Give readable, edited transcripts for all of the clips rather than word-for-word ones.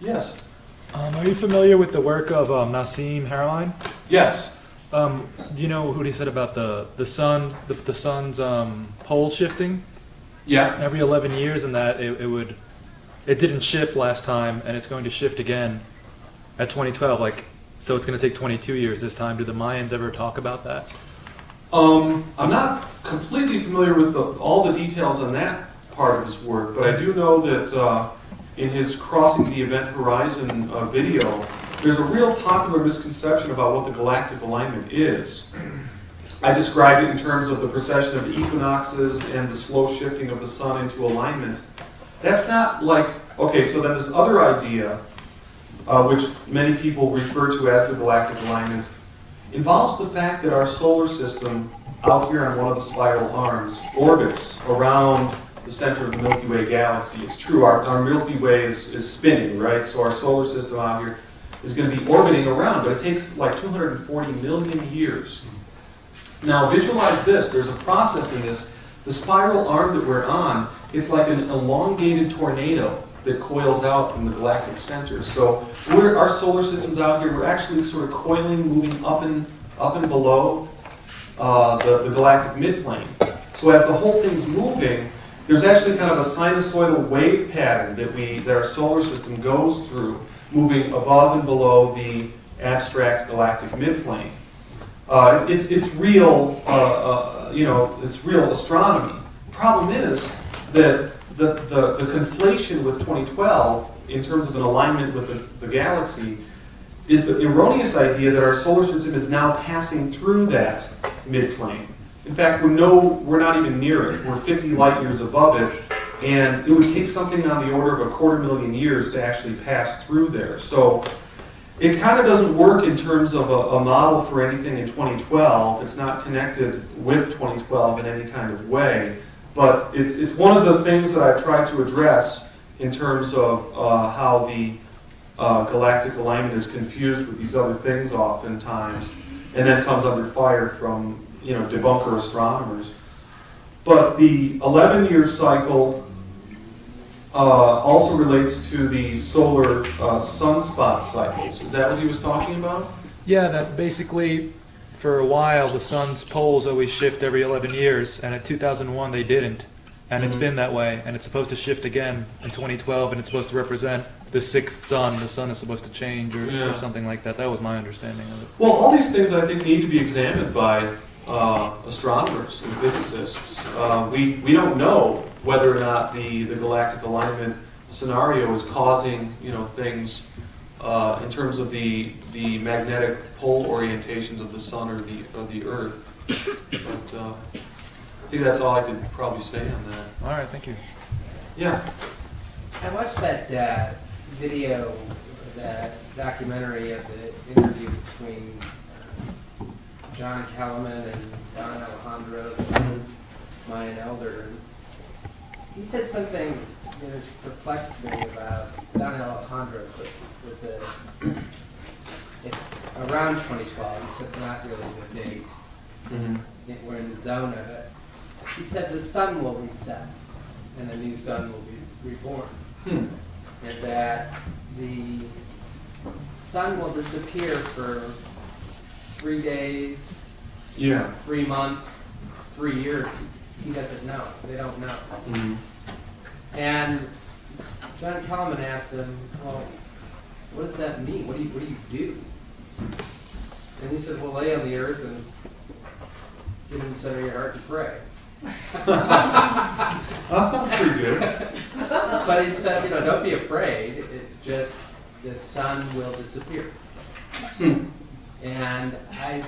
Yes. Are you familiar with the work of Nassim Haramein? Yes. Do you know what he said about the sun's pole shifting Yeah. every 11 years, and that it didn't shift last time, and it's going to shift again at 2012. So it's going to take 22 years this time. Did the Mayans ever talk about that? I'm not completely familiar with all the details on that part of his work, but I do know that in his Crossing the Event Horizon video, there's a real popular misconception about what the galactic alignment is. I described it in terms of the precession of equinoxes and the slow shifting of the sun into alignment. That's not like, okay, so then this other idea, which many people refer to as the galactic alignment, involves the fact that our solar system, out here on one of the spiral arms, orbits around the center of the Milky Way galaxy. It's true, our Milky Way is spinning, right? So our solar system out here is going to be orbiting around, but it takes like 240 million years. Now visualize this, there's a process in this. The spiral arm that we're on is like an elongated tornado that coils out from the galactic center. So our solar system's out here, we're actually sort of coiling, moving up and below the galactic midplane. So as the whole thing's moving, there's actually kind of a sinusoidal wave pattern that our solar system goes through, moving above and below the abstract galactic midplane. It's real, it's real astronomy. Problem is that the conflation with 2012 in terms of an alignment with the galaxy is the erroneous idea that our solar system is now passing through that midplane. In fact, we're not even near it. We're 50 light years above it, and it would take something on the order of 250,000 years to actually pass through there. So it kind of doesn't work in terms of a model for anything in 2012. It's not connected with 2012 in any kind of way. But it's one of the things that I've tried to address in terms of how the galactic alignment is confused with these other things oftentimes, and then comes under fire from debunker astronomers. But the 11-year cycle also relates to the solar sunspot cycles. Is that what he was talking about? Yeah, that basically, for a while, the sun's poles always shift every 11 years, and at 2001 they didn't. And it's been that way, and it's supposed to shift again in 2012, and it's supposed to represent the sixth sun. The sun is supposed to change or something like that. That was my understanding of it. Well, all these things I think need to be examined by astronomers and physicists. We don't know whether or not the galactic alignment scenario is causing things in terms of the magnetic pole orientations of the sun or the Earth. But I think that's all I could probably say on that. All right, thank you. Yeah. I watched that video, that documentary of the interview between John Kellerman and Don Alejandro, the Mayan elder. He said something that has perplexed me about Don Alejandro around 2012. He said not really the date. Mm-hmm. We're in the zone of it. He said the sun will reset and a new sun will be reborn. And that the sun will disappear for 3 days, 3 months, 3 years. He doesn't know. They don't know. Mm-hmm. And John Kellerman asked him, well, what does that mean? What do you do? And he said, well, lay on the earth and get in the center of your heart and pray. That sounds pretty good. But he said, don't be afraid. The sun will disappear. And I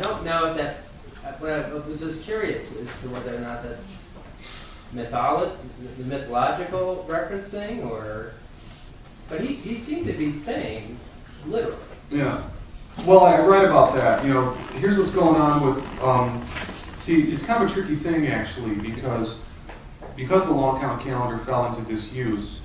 don't know if that. But I was just curious as to whether or not that's mythological referencing, or. But he seemed to be saying literally. Yeah. Well, I write about that. Here's what's going on with. See, it's kind of a tricky thing actually, because the long count calendar fell into disuse.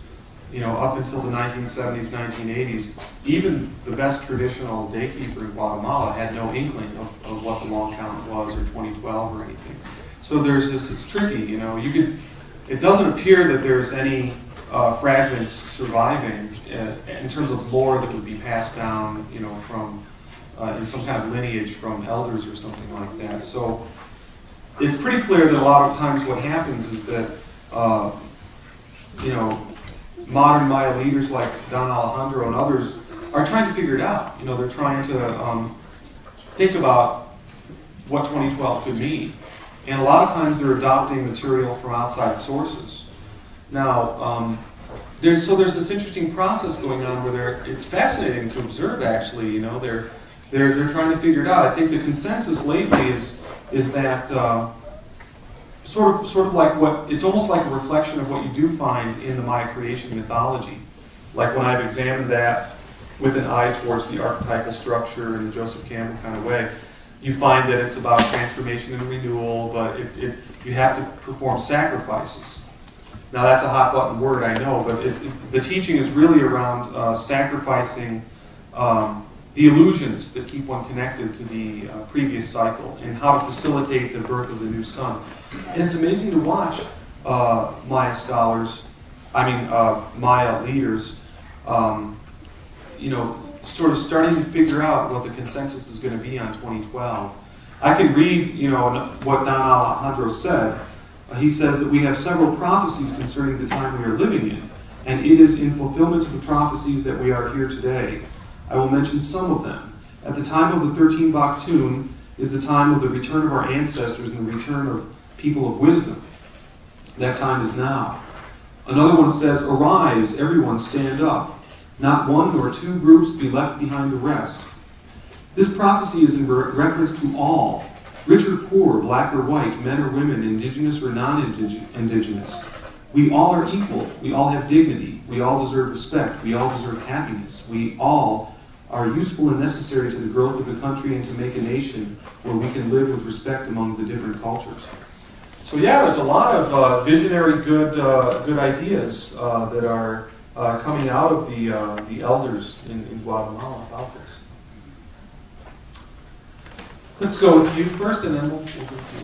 Up until the 1970s, 1980s, even the best traditional daykeeper in Guatemala had no inkling of what the long count was, or 2012 or anything. So there's this. It's tricky. It doesn't appear that there's any fragments surviving in terms of lore that would be passed down, you know, from in some kind of lineage from elders or something like that. So it's pretty clear that a lot of times what happens is that, you know, modern Maya leaders like Don Alejandro and others are trying to figure it out. You know, they're trying to think about what 2012 could mean. And a lot of times they're adopting material from outside sources. Now, there's this interesting process going on where it's fascinating to observe, actually. You know, they're trying to figure it out. I think the consensus lately is that sort of like it's almost like a reflection of what you do find in the Maya creation mythology. Like when I've examined that with an eye towards the archetypal structure in the Joseph Campbell kind of way, you find that it's about transformation and renewal, but you have to perform sacrifices. Now that's a hot button word, I know, but the teaching is really around sacrificing the illusions that keep one connected to the previous cycle and how to facilitate the birth of the new sun. And it's amazing to watch Maya scholars, Maya leaders, you know, sort of starting to figure out what the consensus is going to be on 2012. I can read, you know, what Don Alejandro said. He says that we have several prophecies concerning the time we are living in, and it is in fulfillment of the prophecies that we are here today. I will mention some of them. At the time of the 13 Baktun is the time of the return of our ancestors and the return of people of wisdom. That time is now. Another one says, arise, everyone stand up. Not one nor two groups be left behind the rest. This prophecy is in reference to all, rich or poor, black or white, men or women, indigenous or non-indigenous. We all are equal. We all have dignity. We all deserve respect. We all deserve happiness. We all are useful and necessary to the growth of the country and to make a nation where we can live with respect among the different cultures. So yeah, there's a lot of visionary good ideas that are coming out of the elders in Guatemala about this. Let's go with you first, and then we'll go to you.